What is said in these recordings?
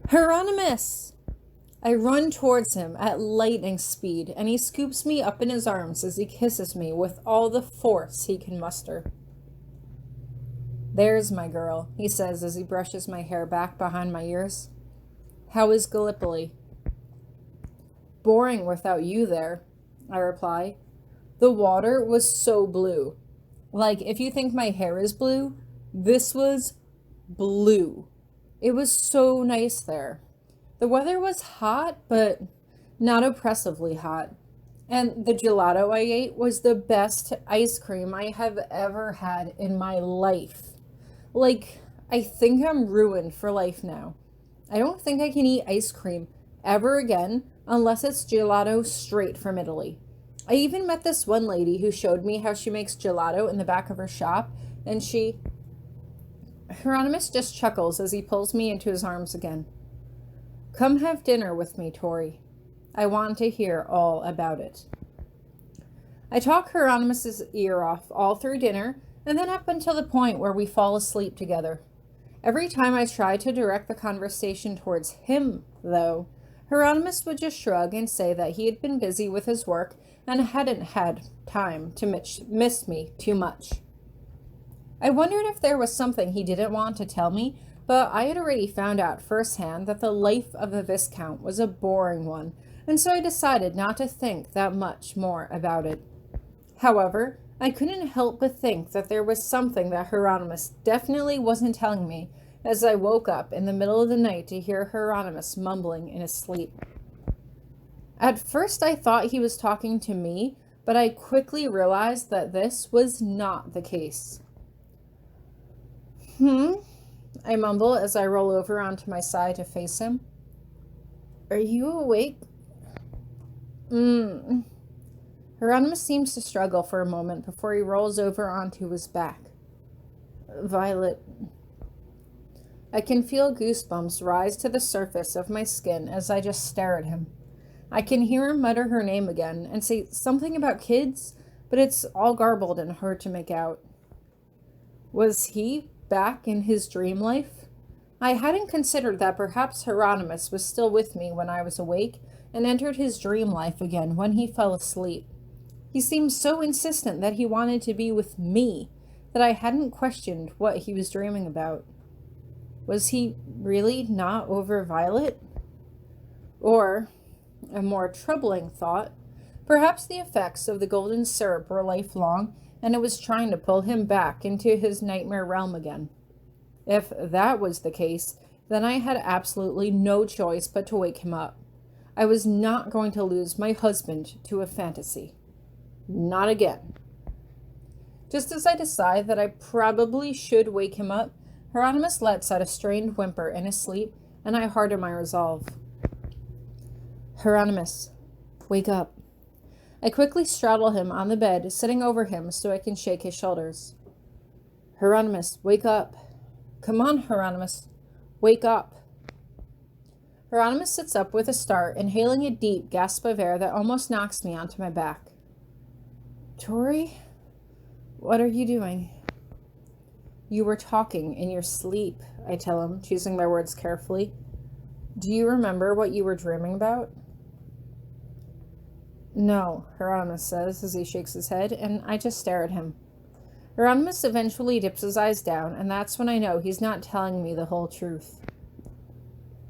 Hieronymous! I run towards him at lightning speed, and he scoops me up in his arms as he kisses me with all the force he can muster. There's my girl, he says as he brushes my hair back behind my ears. How is Gallipoli? Boring without you there, I reply. The water was so blue. Like, if you think my hair is blue, this was blue. It was so nice there. The weather was hot, but not oppressively hot. And the gelato I ate was the best ice cream I have ever had in my life. Like, I think I'm ruined for life now. I don't think I can eat ice cream ever again unless it's gelato straight from Italy. I even met this one lady who showed me how she makes gelato in the back of her shop, and Hieronymous just chuckles as he pulls me into his arms again. Come have dinner with me, Tori. I want to hear all about it. I talk Hieronymous's ear off all through dinner, and then up until the point where we fall asleep together. Every time I try to direct the conversation towards him, though, Hieronymus would just shrug and say that he had been busy with his work and hadn't had time to miss me too much. I wondered if there was something he didn't want to tell me, but I had already found out firsthand that the life of a Viscount was a boring one, and so I decided not to think that much more about it. However, I couldn't help but think that there was something that Hieronymus definitely wasn't telling me as I woke up in the middle of the night to hear Hieronymus mumbling in his sleep. At first I thought he was talking to me, but I quickly realized that this was not the case. I mumble as I roll over onto my side to face him. Are you awake? Hieronymus seems to struggle for a moment before he rolls over onto his back. Violet. I can feel goosebumps rise to the surface of my skin as I just stare at him. I can hear him mutter her name again and say something about kids, but it's all garbled and hard to make out. Was he back in his dream life? I hadn't considered that perhaps Hieronymus was still with me when I was awake and entered his dream life again when he fell asleep. He seemed so insistent that he wanted to be with me that I hadn't questioned what he was dreaming about. Was he really not over Violet? Or, a more troubling thought, perhaps the effects of the golden syrup were lifelong and it was trying to pull him back into his nightmare realm again. If that was the case, then I had absolutely no choice but to wake him up. I was not going to lose my husband to a fantasy. Not again. Just as I decide that I probably should wake him up, Hieronymus lets out a strained whimper in his sleep, and I harden my resolve. Hieronymus, wake up. I quickly straddle him on the bed, sitting over him so I can shake his shoulders. Hieronymus, wake up. Come on, Hieronymus, wake up. Hieronymus sits up with a start, inhaling a deep gasp of air that almost knocks me onto my back. Tori, what are you doing? You were talking in your sleep, I tell him, choosing my words carefully. Do you remember what you were dreaming about? No, Hieronymus says as he shakes his head, and I just stare at him. Hieronymus eventually dips his eyes down, and that's when I know he's not telling me the whole truth.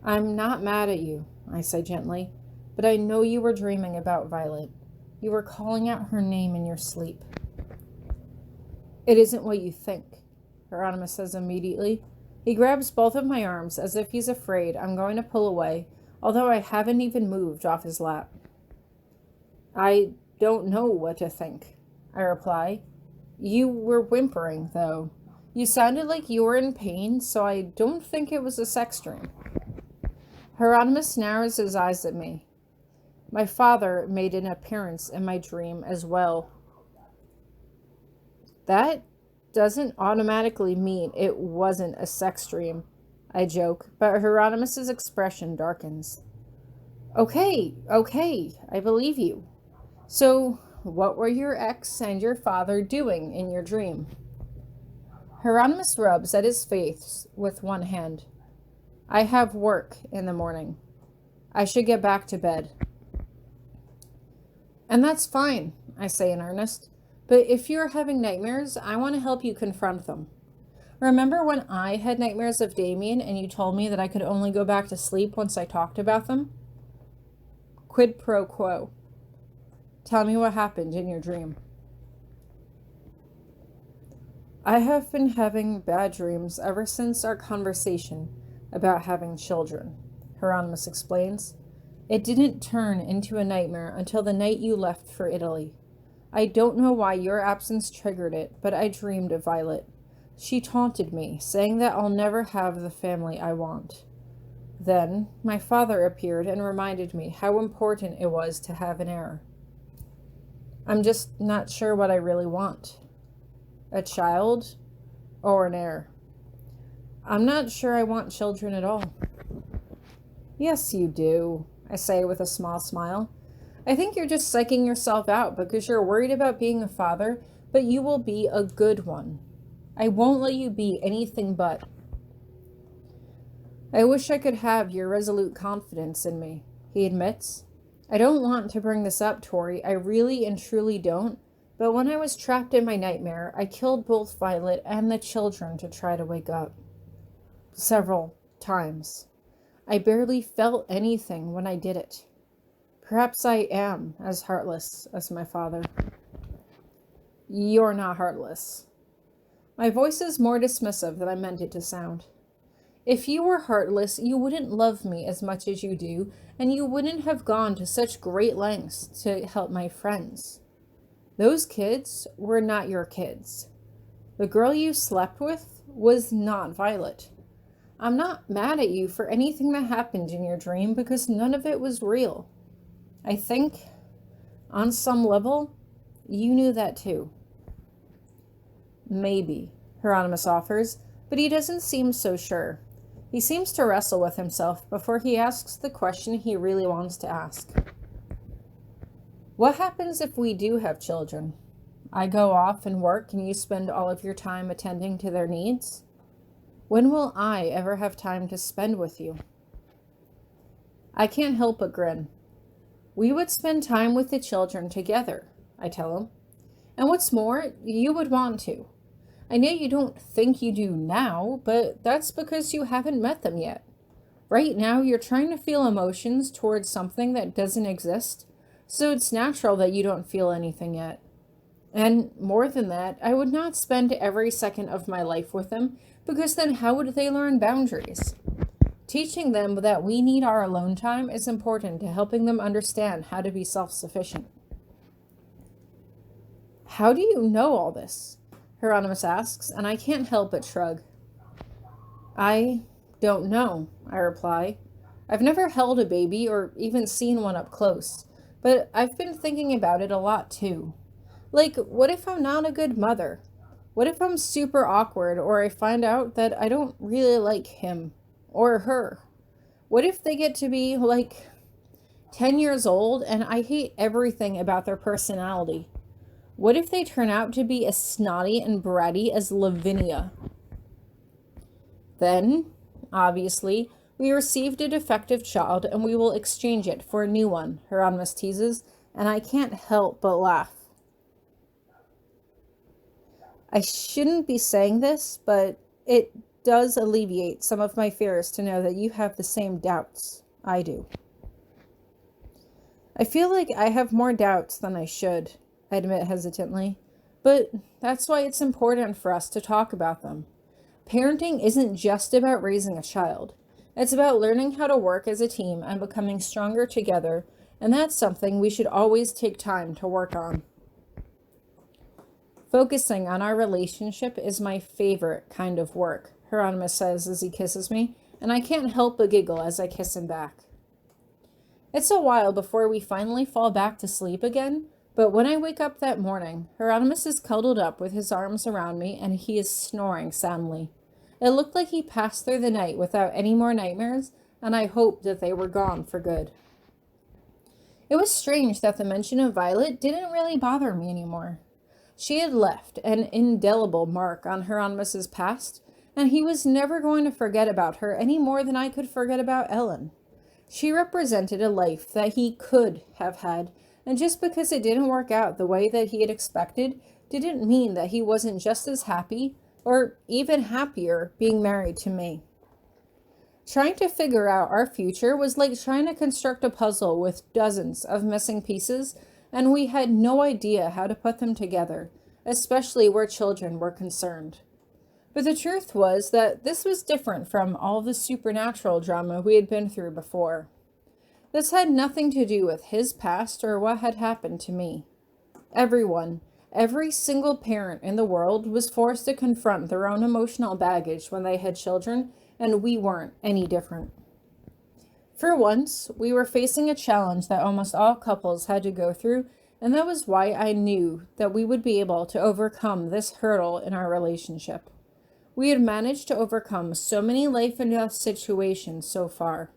I'm not mad at you, I say gently, but I know you were dreaming about Violet. You were calling out her name in your sleep. It isn't what you think, Hieronymus says immediately. He grabs both of my arms as if he's afraid I'm going to pull away, although I haven't even moved off his lap. I don't know what to think, I reply. You were whimpering, though. You sounded like you were in pain, so I don't think it was a sex dream. Hieronymus narrows his eyes at me. My father made an appearance in my dream as well. That doesn't automatically mean it wasn't a sex dream, I joke, but Hieronymus's expression darkens. Okay, I believe you. So, what were your ex and your father doing in your dream? Hieronymus rubs at his face with one hand. I have work in the morning. I should get back to bed. And that's fine, I say in earnest. But if you're having nightmares, I want to help you confront them. Remember when I had nightmares of Damien and you told me that I could only go back to sleep once I talked about them? Quid pro quo. Tell me what happened in your dream. I have been having bad dreams ever since our conversation about having children, Hieronymous explains. It didn't turn into a nightmare until the night you left for Italy. I don't know why your absence triggered it, but I dreamed of Violet. She taunted me, saying that I'll never have the family I want. Then, my father appeared and reminded me how important it was to have an heir. I'm just not sure what I really want. A child or an heir? I'm not sure I want children at all. Yes, you do, I say with a small smile. I think you're just psyching yourself out because you're worried about being a father, but you will be a good one. I won't let you be anything but. I wish I could have your resolute confidence in me, he admits. I don't want to bring this up, Tori. I really and truly don't. But when I was trapped in my nightmare, I killed both Violet and the children to try to wake up. Several times. I barely felt anything when I did it. Perhaps I am as heartless as my father. You're not heartless. My voice is more dismissive than I meant it to sound. If you were heartless, you wouldn't love me as much as you do, and you wouldn't have gone to such great lengths to help my friends. Those kids were not your kids. The girl you slept with was not Violet. I'm not mad at you for anything that happened in your dream because none of it was real. I think, on some level, you knew that too. Maybe, Hieronymous offers, but he doesn't seem so sure. He seems to wrestle with himself before he asks the question he really wants to ask. What happens if we do have children? I go off and work and you spend all of your time attending to their needs? When will I ever have time to spend with you? I can't help but grin. We would spend time with the children together, I tell him. And what's more, you would want to. I know you don't think you do now, but that's because you haven't met them yet. Right now, you're trying to feel emotions towards something that doesn't exist, so it's natural that you don't feel anything yet. And more than that, I would not spend every second of my life with them, because then how would they learn boundaries? Teaching them that we need our alone time is important to helping them understand how to be self-sufficient. How do you know all this? Hieronymous asks, and I can't help but shrug. I don't know, I reply. I've never held a baby or even seen one up close, but I've been thinking about it a lot too. Like, what if I'm not a good mother? What if I'm super awkward or I find out that I don't really like him or her? What if they get to be like 10 years old and I hate everything about their personality? What if they turn out to be as snotty and bratty as Lavinia? Then, obviously, we received a defective child and we will exchange it for a new one, Hieronymous teases, and I can't help but laugh. I shouldn't be saying this, but it does alleviate some of my fears to know that you have the same doubts I do. I feel like I have more doubts than I should, I admit hesitantly, but that's why it's important for us to talk about them. Parenting isn't just about raising a child. It's about learning how to work as a team and becoming stronger together, and that's something we should always take time to work on. Focusing on our relationship is my favorite kind of work, Hieronymous says as he kisses me, and I can't help but giggle as I kiss him back. It's a while before we finally fall back to sleep again, but when I wake up that morning, Hieronymous is cuddled up with his arms around me and he is snoring soundly. It looked like he passed through the night without any more nightmares, and I hoped that they were gone for good. It was strange that the mention of Violet didn't really bother me anymore. She had left an indelible mark on Hieronymus's past, and he was never going to forget about her any more than I could forget about Ellen. She represented a life that he could have had, and just because it didn't work out the way that he had expected didn't mean that he wasn't just as happy, or even happier, being married to me. Trying to figure out our future was like trying to construct a puzzle with dozens of missing pieces, and we had no idea how to put them together, especially where children were concerned. But the truth was that this was different from all the supernatural drama we had been through before. This had nothing to do with his past or what had happened to me. Everyone, every single parent in the world was forced to confront their own emotional baggage when they had children, and we weren't any different. For once, we were facing a challenge that almost all couples had to go through, and that was why I knew that we would be able to overcome this hurdle in our relationship. We had managed to overcome so many life and death situations so far.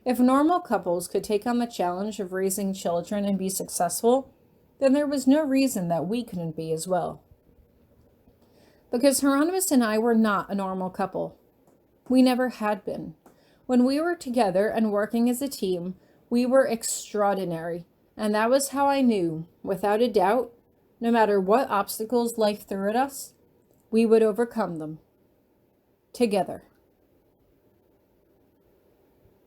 If normal couples could take on the challenge of raising children and be successful, then there was no reason that we couldn't be as well. Because Hieronymous and I were not a normal couple. We never had been. When we were together and working as a team, we were extraordinary, and that was how I knew, without a doubt, no matter what obstacles life threw at us, we would overcome them. Together.